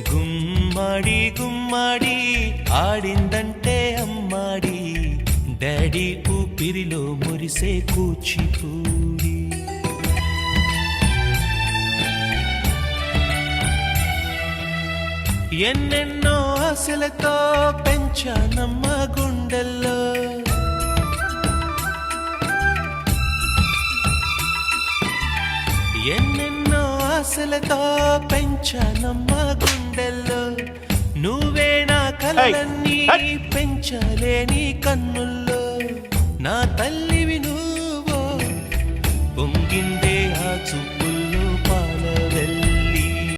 గుమ్మడి గుమ్మడి ఆడిందంటే అమ్మాడి daddy ఊపిరిలో మురిసే కూచిపూడి ఎన్నెన్నో ఆశలతో పెంచానమ్మ గుండెల్లో ఎన్నెన్నో ఆశలతో పెంచానమ్మ గుండెల్లో నువ్వే నా కలలన్నీ పెంచలేని కన్నుల్లో నా తల్లివి నువ్వు